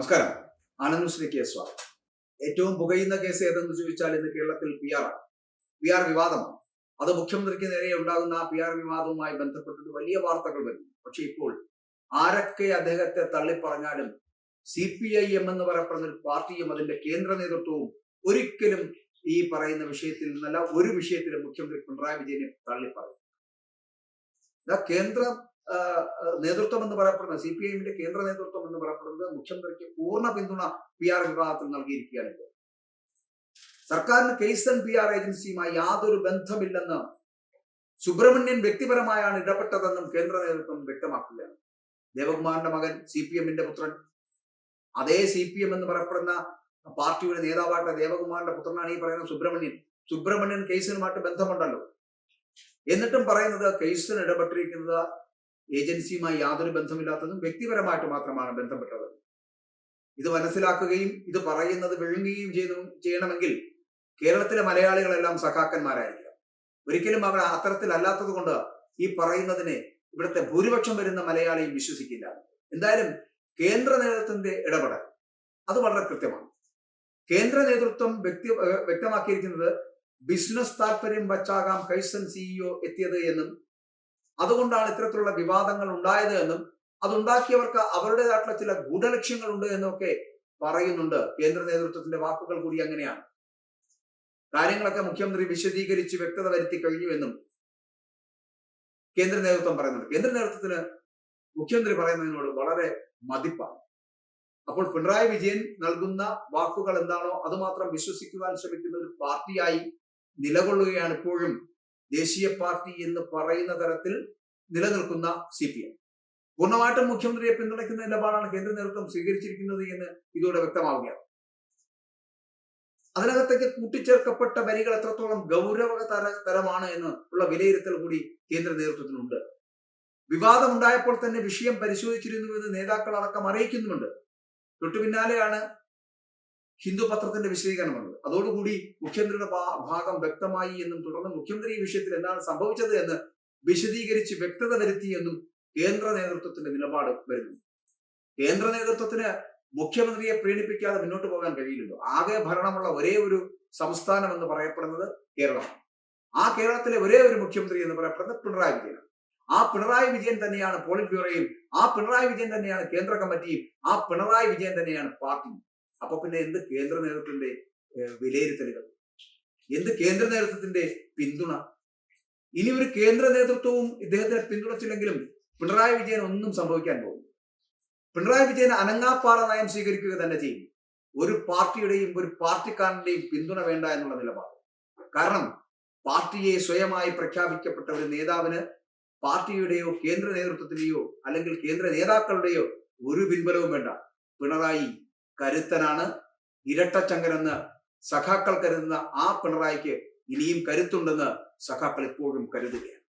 നമസ്കാരം. ആനന്ദ് ന്യൂസിലേക്ക് സ്വാഗതം. ഏറ്റവും പുകയുന്ന കേസ് ഏതെന്ന് ചോദിച്ചാൽ ഇന്ന് കേരളത്തിൽ പി ആർ വിവാദമാണ്. അത് മുഖ്യമന്ത്രിക്ക് നേരെ ഉണ്ടാകുന്ന പി ആർ വിവാദവുമായി ബന്ധപ്പെട്ടിട്ട് വലിയ വാർത്തകൾ വരുന്നു. പക്ഷെ ഇപ്പോൾ ആരൊക്കെ അദ്ദേഹത്തെ തള്ളിപ്പറഞ്ഞാലും CPIM എന്ന് പറയപ്പെടുന്ന ഒരു പാർട്ടിയും അതിന്റെ കേന്ദ്ര നേതൃത്വവും ഒരിക്കലും ഈ പറയുന്ന വിഷയത്തിൽ നിന്നല്ല ഒരു വിഷയത്തിലും മുഖ്യമന്ത്രി പിണറായി വിജയനെ തള്ളിപ്പറയും. കേന്ദ്ര നേതൃത്വം എന്ന് പറയപ്പെടുന്നത് CPIMന്റെ കേന്ദ്ര നേതൃത്വം എന്ന് പറയപ്പെടുന്നത് മുഖ്യമന്ത്രിക്ക് പൂർണ്ണ പിന്തുണ PR വിഭാഗത്തിൽ നൽകിയിരിക്കുകയാണ്. സർക്കാരിന് കേസ് ആൻഡ് PR ഏജൻസിയുമായി യാതൊരു ബന്ധമില്ലെന്ന് സുബ്രഹ്മണ്യൻ വ്യക്തിപരമായാണ് ഇടപെട്ടതെന്നും കേന്ദ്ര നേതൃത്വം വ്യക്തമാക്കുകയാണ്. ദേവകുമാറിന്റെ മകൻ CPMന്റെ പുത്രൻ, അതേ CPM എന്ന് പറയപ്പെടുന്ന പാർട്ടിയുടെ നേതാവായിട്ട് ദേവകുമാറിന്റെ പുത്രനാണ് ഈ പറയുന്ന സുബ്രഹ്മണ്യൻ കേസിനുമായിട്ട് ബന്ധമുണ്ടല്ലോ. എന്നിട്ടും പറയുന്നത് കേസിന് ഇടപെട്ടിരിക്കുന്നത് ഏജൻസിയുമായി യാതൊരു ബന്ധമില്ലാത്തതും വ്യക്തിപരമായിട്ട് മാത്രമാണ് ബന്ധപ്പെട്ടത്. ഇത് മനസ്സിലാക്കുകയും ഇത് പറയുന്നത് വിഴുങ്ങുകയും ചെയ്യണമെങ്കിൽ കേരളത്തിലെ മലയാളികളെല്ലാം സഖാക്കന്മാരായിരിക്കണം. ഒരിക്കലും അവർ അത്തരത്തിലല്ലാത്തത് കൊണ്ട് ഈ പറയുന്നതിനെ ഇവിടുത്തെ ഭൂരിപക്ഷം വരുന്ന മലയാളിയും വിശ്വസിക്കില്ല. എന്തായാലും കേന്ദ്ര നേതൃത്വത്തിന്റെ ഇടപെടൽ അത് വളരെ കൃത്യമാണ്. കേന്ദ്ര നേതൃത്വം വ്യക്തമാക്കിയിരിക്കുന്നത് ബിസിനസ് താല്പര്യം വച്ചാകാം കൈസൺ CEO എത്തിയത് എന്നും അതുകൊണ്ടാണ് ഇത്തരത്തിലുള്ള വിവാദങ്ങൾ ഉണ്ടായത് എന്നും അതുണ്ടാക്കിയവർക്ക് അവരുടേതായിട്ടുള്ള ചില ഗൂഢലക്ഷ്യങ്ങളുണ്ട് എന്നൊക്കെ പറയുന്നുണ്ട്. കേന്ദ്ര നേതൃത്വത്തിന്റെ വാക്കുകൾ കൂടി അങ്ങനെയാണ്. കാര്യങ്ങളൊക്കെ മുഖ്യമന്ത്രി വിശദീകരിച്ച് വ്യക്തത വരുത്തി കഴിഞ്ഞു എന്നും കേന്ദ്ര നേതൃത്വം പറയുന്നുണ്ട്. കേന്ദ്ര നേതൃത്വത്തിന് മുഖ്യമന്ത്രി പറയുന്നതിനോട് വളരെ മതിപ്പാണ്. അപ്പോൾ പിണറായി വിജയൻ നൽകുന്ന വാക്കുകൾ എന്താണോ അതുമാത്രം വിശ്വസിക്കുവാൻ ശ്രമിക്കുന്ന ഒരു പാർട്ടിയായി നിലകൊള്ളുകയാണ് ഇപ്പോഴും ദേശീയ പാർട്ടി എന്ന് പറയുന്ന തരത്തിൽ നിലനിൽക്കുന്ന CPM. പൂർണ്ണമായിട്ടും മുഖ്യമന്ത്രിയെ പിന്തുണയ്ക്കുന്ന നിലപാടാണ് കേന്ദ്ര നേതൃത്വം സ്വീകരിച്ചിരിക്കുന്നത് എന്ന് ഇതോടെ വ്യക്തമാവുകയാണ്. അതിനകത്തേക്ക് കൂട്ടിച്ചേർക്കപ്പെട്ട വരികൾ എത്രത്തോളം ഗൗരവതരമാണ് എന്ന് ഉള്ള വിലയിരുത്തൽ കൂടി കേന്ദ്ര നേതൃത്വത്തിനുണ്ട്. വിവാദം ഉണ്ടായപ്പോൾ തന്നെ വിഷയം പരിശോധിച്ചിരുന്നുവെന്ന് നേതാക്കൾ അടക്കം അറിയിക്കുന്നുമുണ്ട്. തൊട്ടു പിന്നാലെയാണ് ഹിന്ദു പത്രത്തിന്റെ വിശദീകരണം വന്നത്. അതോടുകൂടി മുഖ്യമന്ത്രിയുടെ ഭാഗം വ്യക്തമായി എന്നും തുടർന്ന് മുഖ്യമന്ത്രി ഈ വിഷയത്തിൽ എന്താണ് സംഭവിച്ചത് എന്ന് വിശദീകരിച്ച് വ്യക്തത വരുത്തിയെന്നും കേന്ദ്ര നേതൃത്വത്തിന്റെ നിലപാട് വരുന്നു. കേന്ദ്ര നേതൃത്വത്തിന് മുഖ്യമന്ത്രിയെ പ്രീണിപ്പിക്കാതെ മുന്നോട്ട് പോകാൻ കഴിയില്ലല്ലോ. ആകെ ഭരണമുള്ള ഒരേ ഒരു സംസ്ഥാനം എന്ന് പറയപ്പെടുന്നത് കേരളമാണ്. ആ കേരളത്തിലെ ഒരേ ഒരു മുഖ്യമന്ത്രി എന്ന് പറയപ്പെടുന്നത് പിണറായി വിജയനാണ്. ആ പിണറായി വിജയൻ തന്നെയാണ് പോളിറ്റ് ബ്യൂറോയും, ആ പിണറായി വിജയൻ തന്നെയാണ് കേന്ദ്ര കമ്മിറ്റിയും, ആ പിണറായി വിജയൻ തന്നെയാണ് പാർട്ടിയും. അപ്പൊ പിന്നെ എന്ത് കേന്ദ്ര നേതൃത്വത്തിന്റെ വിലയിരുത്തലുകൾ, എന്ത് കേന്ദ്ര നേതൃത്വത്തിന്റെ പിന്തുണ? ഇനി ഒരു കേന്ദ്ര നേതൃത്വവും ഇദ്ദേഹത്തിനെ പിന്തുണച്ചില്ലെങ്കിലും പിണറായി വിജയൻ ഒന്നും സംഭവിക്കാൻ പോകും. പിണറായി വിജയൻ അനങ്ങാപ്പാറ നയം സ്വീകരിക്കുക തന്നെ ചെയ്യും. ഒരു പാർട്ടിയുടെയും ഒരു പാർട്ടിക്കാരന്റെയും പിന്തുണ വേണ്ട എന്നുള്ള നിലപാട്. കാരണം പാർട്ടിയെ സ്വയമായി പ്രഖ്യാപിക്കപ്പെട്ട ഒരു നേതാവിന് പാർട്ടിയുടെയോ കേന്ദ്ര നേതൃത്വത്തിന്റെയോ അല്ലെങ്കിൽ കേന്ദ്ര നേതാക്കളുടെയോ ഒരു പിൻബലവും വേണ്ട. പിണറായി കരുത്തനാണ്, ഇരട്ടച്ചങ്കനെന്ന് സഖാക്കൾ കരുതുന്ന ആ പിണറായിക്ക് ഇനിയും കരുത്തുണ്ടെന്ന് സഖാക്കൾ എപ്പോഴും കരുതുകയാണ്.